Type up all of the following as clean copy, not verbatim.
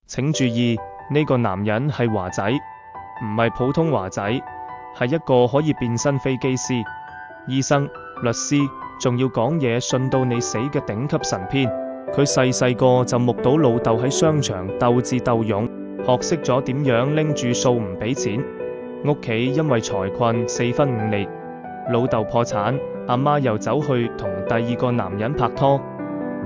請注意，呢個男人係華仔，唔係普通華仔，係一個可以變身飛機師、醫生、律師，仲要講嘢信到你死嘅頂級神篇。佢細個就目睹老豆喺商場鬥智鬥勇，學識咗點樣拎住數唔俾錢。屋企因為財困四分五裂，老豆破產，阿媽又走去同第二個男人拍拖。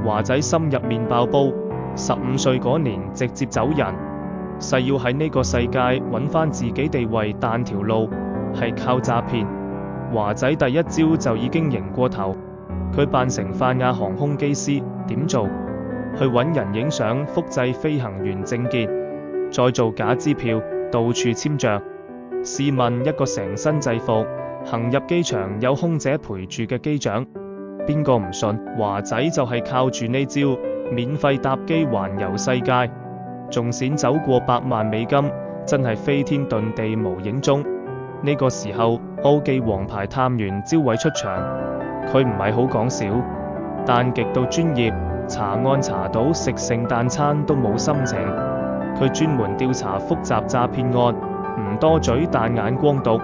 華仔心入面爆煲，15歲嗰年直接走人，誓要喺呢個世界揾翻自己地位，但條路係靠詐騙。華仔第一招就已經贏過頭，佢扮成泛亞航空機師，點做？去揾人影相，複製飛行員證件，再做假支票，到處簽著。試問一個成身制服行入機場有空姐陪住嘅機長，邊個唔信？華仔就係靠住呢招，免費搭機環遊世界，仲閃走過100萬美金，真係飛天遁地無影蹤。呢個時候，奧記王牌探員焦偉出場，佢唔係好講笑，但極度專業，查案查到食聖誕餐都冇心情。佢專門調查複雜詐騙案，唔多嘴但眼光毒，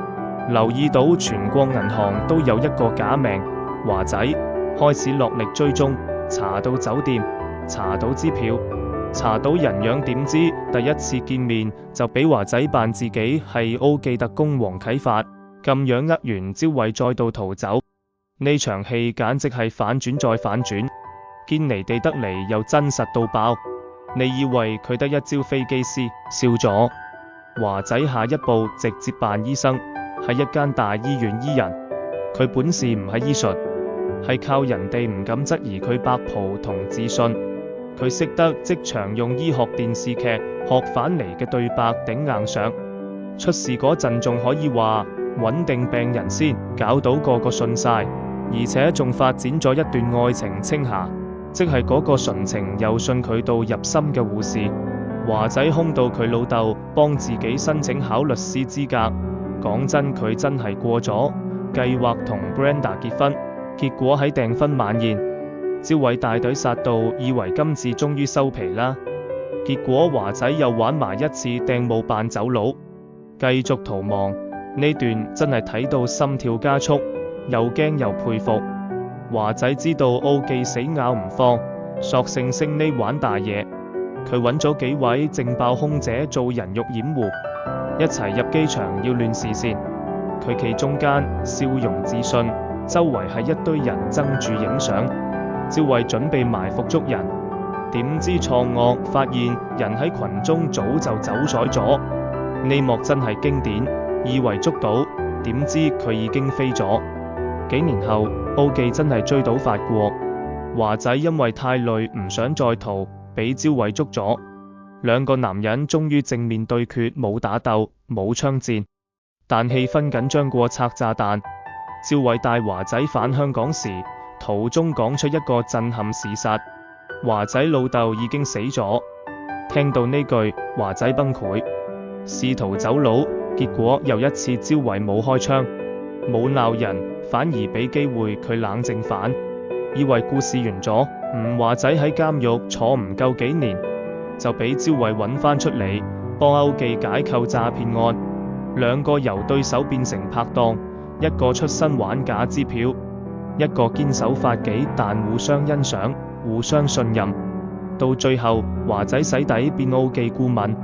留意到全國銀行都有一個假名華仔，開始落力追蹤，查到酒店，查到支票，查到人樣。點知第一次見面就俾華仔扮自己係奧記特工黃啟發，咁樣呃完焦偉再度逃走。呢場戲簡直係反轉再反轉，堅離地得嚟又真實到爆。你以為佢得一招飛機師，笑咗。華仔下一步直接扮醫生，喺一間大醫院醫人。佢本事唔係醫術，係靠人哋唔敢質疑佢白袍同自信。佢識得即場用醫學電視劇學返嚟嘅對白頂硬上。出事嗰陣仲可以話穩定病人先，搞到個個信晒，而且仲發展咗一段愛情青霞，即係嗰個純情又信佢到入心嘅護士。華仔兇到佢老豆幫自己申請考律師資格，講真佢真係過咗，計劃同 Brenda 結婚，結果喺訂婚晚宴，焦偉大隊殺到，以為今次終於收皮啦，結果華仔又玩埋一次掟霧扮走佬，繼續逃亡。呢段真係睇到心跳加速，又驚又佩服。華仔知道奧記死咬唔放，索性升呢玩大嘢。佢揾咗幾位正爆空姐做人肉掩護，一齊入機場要亂視線。佢企中間，笑容自信，周圍係一堆人爭住影相。焦偉準備埋伏捉人，點知錯愕發現人喺群中早就走咗咗。呢幕真係經典，以為捉到，點知佢已經飛咗。幾年後，奧記真係追到法國。華仔因為太累唔想再逃，俾焦偉捉咗。兩個男人終於正面對決，冇打鬥，冇槍戰，但氣氛緊張過拆炸彈。焦偉帶華仔返香港時，途中講出一個震撼事實：華仔老豆已經死咗。聽到呢句，華仔崩潰，試圖走佬，結果又一次焦偉冇開槍，冇鬧人，反而俾機會佢冷靜返，以為故事完咗。華仔喺監獄坐唔夠幾年，就俾焦偉揾翻出嚟，幫奧記解構詐騙案。兩個由對手變成拍檔，一個出身玩假支票，一個堅守法紀，但互相欣賞，互相信任。到最後，華仔洗底變奧記顧問，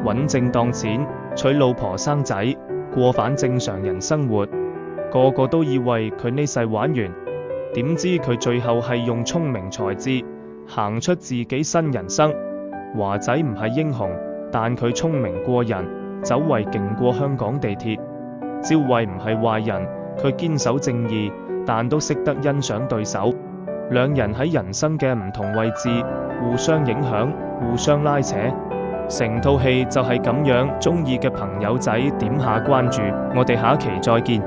揾正當錢，娶老婆生仔，過返正常人生活。個個都以為佢呢世玩完，點知佢最後係用聰明才智行出自己新人生。華仔唔係英雄，但佢聰明過人，走位勁過香港地鐵。焦偉唔係壞人，佢堅守正義，但都識得欣賞對手。兩人喺人生嘅唔同位置，互相影響，互相拉扯。成套戲就係咁樣，鍾意嘅朋友仔點下關注，我哋下期再見。